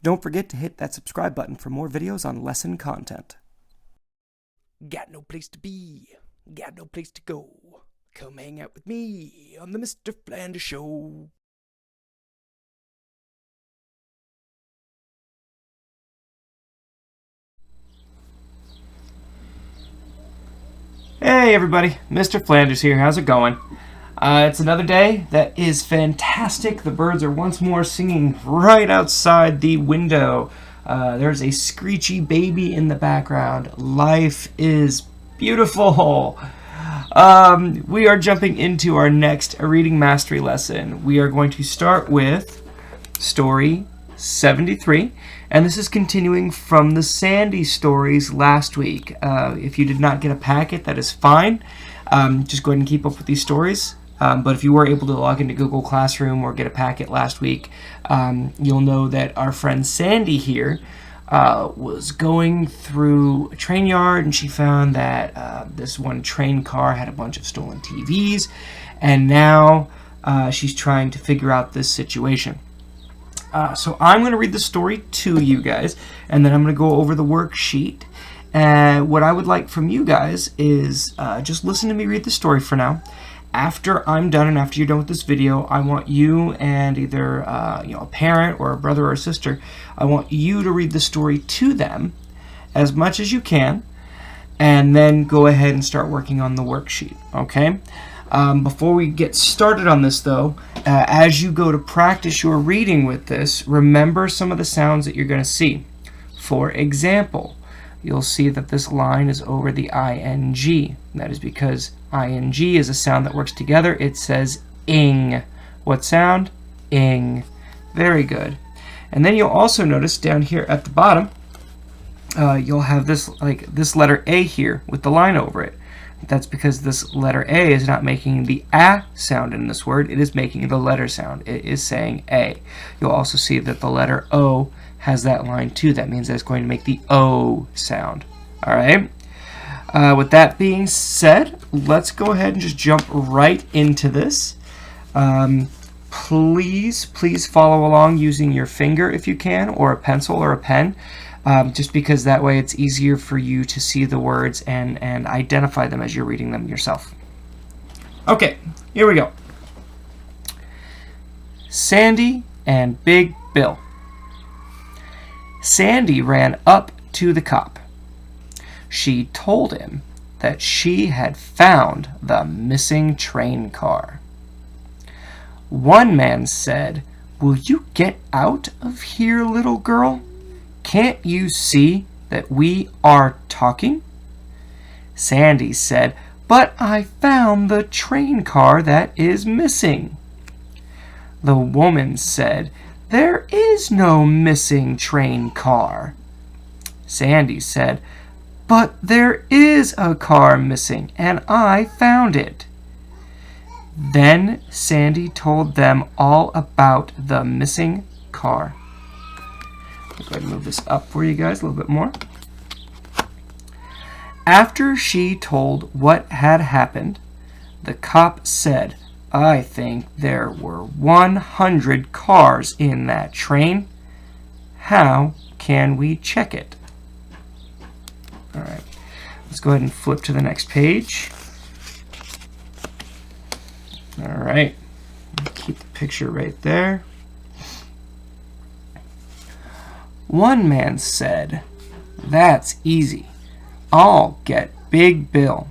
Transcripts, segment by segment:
Don't forget to hit that subscribe button for more videos on lesson content. Got no place to be, got no place to go. Come hang out with me on the Mr. Flanders Show. Hey everybody, Mr. Flanders here. How's it going? It's another day that is fantastic. The birds are once more singing right outside the window. There's a screechy baby in the background. Life is beautiful. We are jumping into our next reading mastery lesson. We are going to start with story 73, and this is continuing from the Sandy stories last week. If you did not get a packet, that is fine. Just go ahead and keep up with these stories. But if you were able to log into Google Classroom or get a packet last week, you'll know that our friend Sandy here was going through a train yard, and she found that this one train car had a bunch of stolen TVs, and now she's trying to figure out this situation. So I'm going to read the story to you guys, and then I'm going to go over the worksheet. And what I would like from you guys is just listen to me read the story for now. After I'm done and after you're done with this video, I want you and either a parent or a brother or a sister, I want you to read the story to them as much as you can, and then go ahead and start working on the worksheet, okay? Before we get started on this, though, as you go to practice your reading with this, remember some of the sounds that you're going to see. For example, you'll see that this line is over the ing. That is because ing is a sound that works together. It says ing. What sound? Ing. Very good. And then you'll also notice down here at the bottom, you'll have this letter A here with the line over it. That's because this letter A is not making the A sound in this word. It is making the letter sound. It is saying A. You'll also see that the letter O has that line too. That means that it's going to make the O sound. All right? With that being said, let's go ahead and just jump right into this. Please follow along using your finger if you can, or a pencil or a pen. Just because that way it's easier for you to see the words and identify them as you're reading them yourself. Okay, here we go. Sandy and Big Bill. Sandy ran up to the cop. She told him that she had found the missing train car. One man said, "Will you get out of here, little girl? Can't you see that we are talking?" Sandy said, "But I found the train car that is missing." The woman said, "There is no missing train car." Sandy said, "But there is a car missing, and I found it." Then Sandy told them all about the missing car. I'll go ahead and move this up for you guys a little bit more. After she told what had happened, the cop said, "I think there were 100 cars in that train. How can we check it?" All right, let's go ahead and flip to the next page. All right, keep the picture right there. One man said, "That's easy. I'll get Big Bill.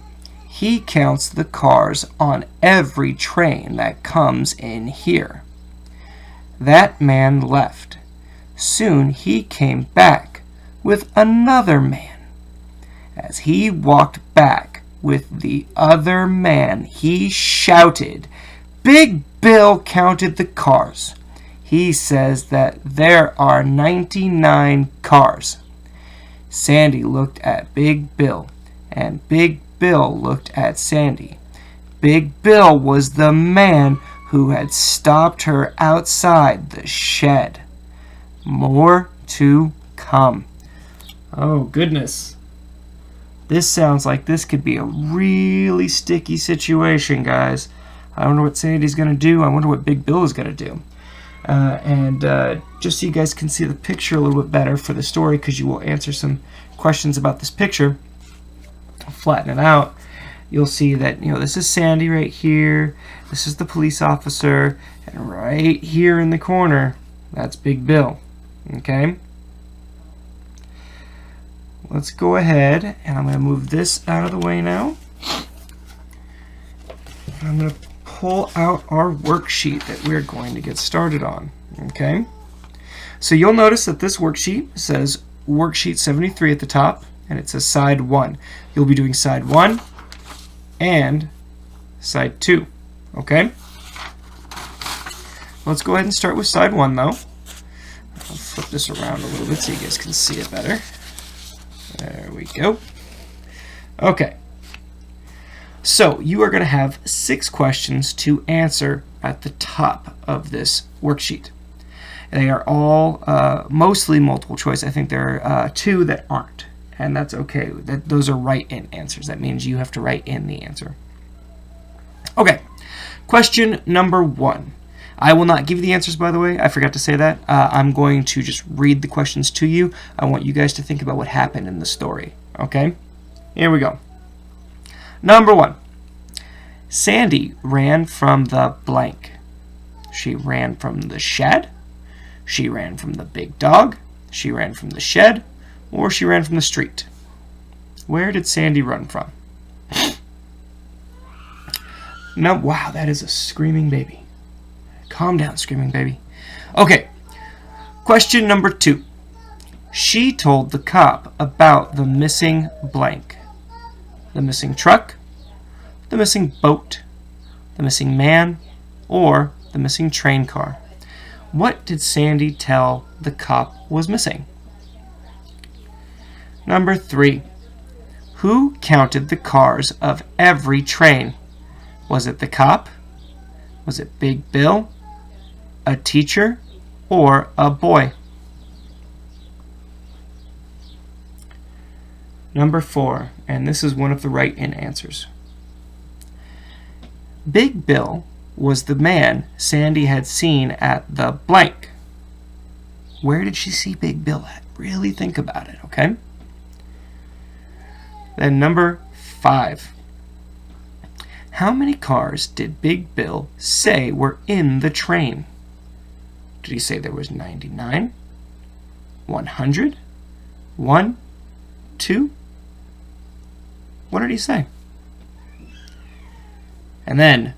He counts the cars on every train that comes in here." That man left. Soon he came back with another man. As he walked back with the other man, he shouted, "Big Bill counted the cars. He says that there are 99 cars." Sandy looked at Big Bill, and Big Bill looked at Sandy. Big Bill was the man who had stopped her outside the shed. More to come. Oh, goodness. This sounds like this could be a really sticky situation, guys. I wonder what Sandy's going to do. I wonder what Big Bill is going to do. and just so you guys can see the picture a little bit better for the story, because you will answer some questions about this picture. I'll flatten it out. You'll see that, this is Sandy right here. This is the police officer. And right here in the corner, that's Big Bill. Okay? Let's go ahead, and I'm going to move this out of the way now. I'm going to pull out our worksheet that we're going to get started on. Okay? So you'll notice that this worksheet says Worksheet 73 at the top, and it says Side 1. You'll be doing Side 1 and Side 2. Okay? Let's go ahead and start with Side 1, though. I'll flip this around a little bit so you guys can see it better. There we go. Okay. So you are going to have 6 questions to answer at the top of this worksheet. They are all mostly multiple choice. I think there are 2 that aren't, and that's okay. Those are write-in answers. That means you have to write in the answer. Okay. Question number 1. I will not give you the answers, by the way. I forgot to say that. I'm going to just read the questions to you. I want you guys to think about what happened in the story. Okay? Here we go. Number 1. Sandy ran from the blank. She ran from the shed. She ran from the big dog. She ran from the shed. Or she ran from the street. Where did Sandy run from? No, wow, that is a screaming baby. Calm down, screaming baby. Okay, question number 2. She told the cop about the missing blank. The missing truck, the missing boat, the missing man, or the missing train car. What did Sandy tell the cop was missing? Number 3. Who counted the cars of every train? Was it the cop? Was it Big Bill? A teacher? Or a boy? Number 4, and this is one of the write-in answers. Big Bill was the man Sandy had seen at the blank. Where did she see Big Bill at? Really think about it, okay? Then number 5. How many cars did Big Bill say were in the train? Did he say there was 99? 100? 1? 2? What did he say? And then,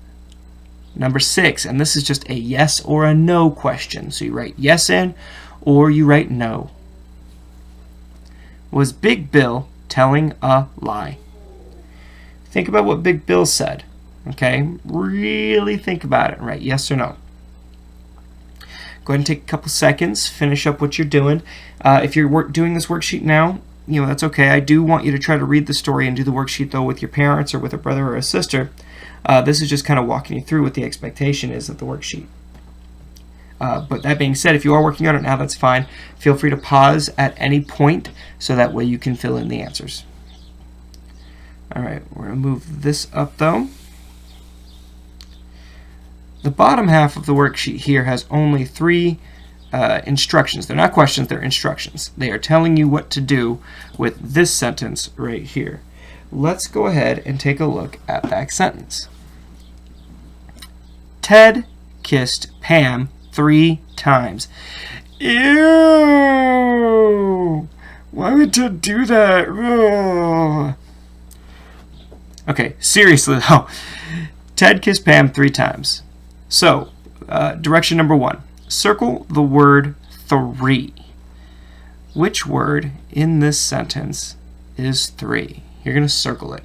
number 6, and this is just a yes or a no question. So you write yes in, or you write no. Was Big Bill telling a lie? Think about what Big Bill said. Okay? Really think about it and write yes or no. Go ahead and take a couple seconds, finish up what you're doing. If you're doing this worksheet now, that's okay. I do want you to try to read the story and do the worksheet, though, with your parents or with a brother or a sister. This is just kind of walking you through what the expectation is of the worksheet. But that being said, if you are working on it now, that's fine. Feel free to pause at any point so that way you can fill in the answers. All right, we're going to move this up, though. The bottom half of the worksheet here has only 3 instructions. They're not questions, they're instructions. They are telling you what to do with this sentence right here. Let's go ahead and take a look at that sentence. Ted kissed Pam 3 times. Ew! Why would Ted do that? Ugh. Okay, seriously though. Ted kissed Pam 3 times. So, direction number 1. Circle the word 3. Which word in this sentence is 3? You're going to circle it.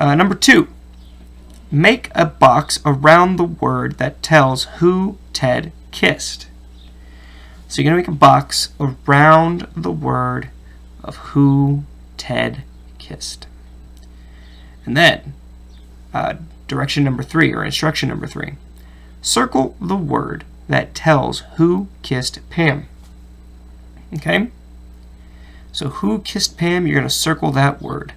Number 2. Make a box around the word that tells who Ted kissed. So you're going to make a box around the word of who Ted kissed. And then, direction number 3, or instruction number 3. Circle the word that tells who kissed Pam. Okay? So who kissed Pam, you're going to circle that word.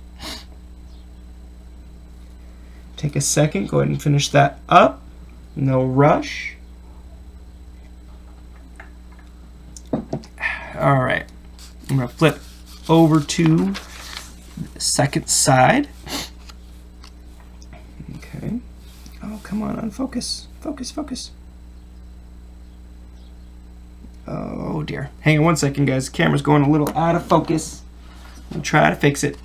Take a second, go ahead and finish that up. No rush. All right. I'm going to flip over to the second side. Okay. Oh, come on, unfocus. Focus. Oh, dear. Hang on one second, guys. The camera's going a little out of focus. I'll try to fix it.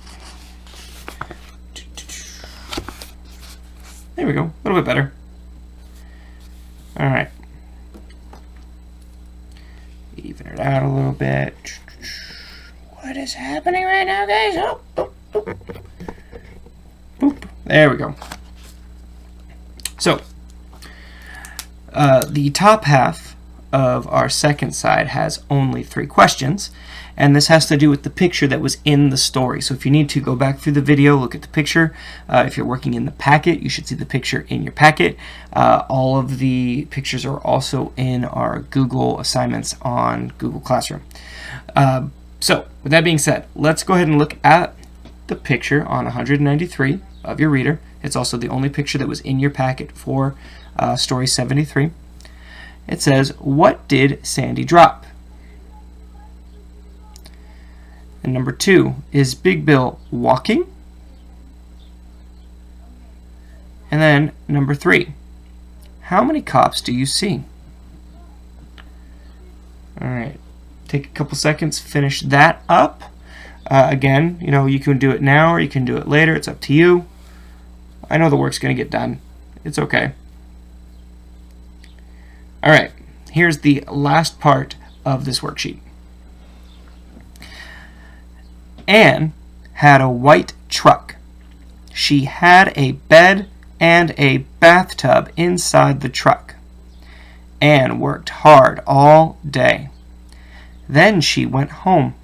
There we go. A little bit better. All right. Even it out a little bit. What is happening right now, guys? Oh, boop. There we go. So, the top half of our second side has only 3 questions, and this has to do with the picture that was in the story. So if you need to go back through the video, look at the picture. If you're working in the packet, you should see the picture in your packet. All of the pictures are also in our Google assignments on Google Classroom. So with that being said, let's go ahead and look at the picture on 193 of your reader. It's also the only picture that was in your packet for story 73. It says, what did Sandy drop? And number 2, is Big Bill walking? And then number 3, how many cops do you see? All right, take a couple seconds, finish that up. Again, you know, you can do it now or you can do it later. It's up to you. I know the work's going to get done. It's okay. All right, here's the last part of this worksheet. Anne had a white truck. She had a bed and a bathtub inside the truck. Anne worked hard all day. Then she went home.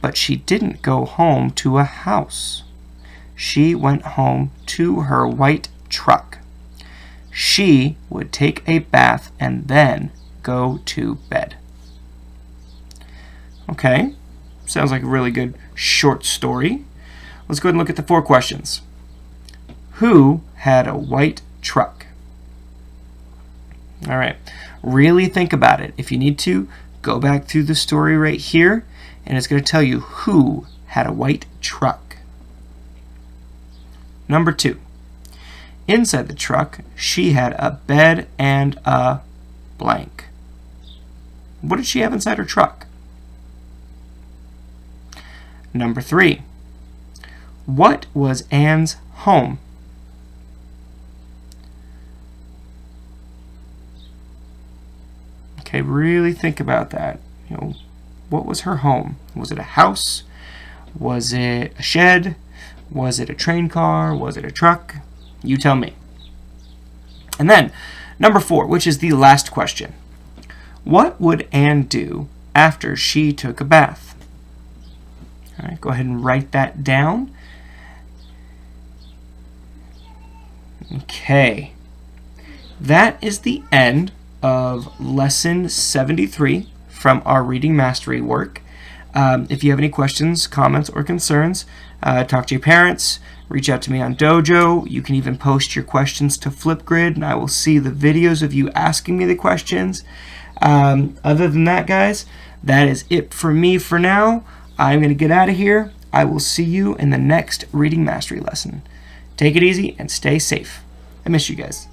But she didn't go home to a house. She went home to her white truck. She would take a bath and then go to bed. Okay, sounds like a really good short story. Let's go ahead and look at the 4 questions. Who had a white truck? All right, really think about it. If you need to, go back through the story right here, and it's going to tell you who had a white truck. Number 2. Inside the truck, she had a bed and a blank. What did she have inside her truck? Number 3. What was Anne's home? Okay, really think about that. You know, what was her home? Was it a house? Was it a shed? Was it a train car? Was it a truck? You tell me. And then, number 4, which is the last question. What would Anne do after she took a bath? All right, go ahead and write that down. Okay. That is the end of lesson 73 from our reading mastery work. If you have any questions, comments, or concerns, talk to your parents, reach out to me on Dojo. You can even post your questions to Flipgrid, and I will see the videos of you asking me the questions. Other than that, guys, that is it for me for now. I'm going to get out of here. I will see you in the next reading mastery lesson. Take it easy and stay safe. I miss you guys.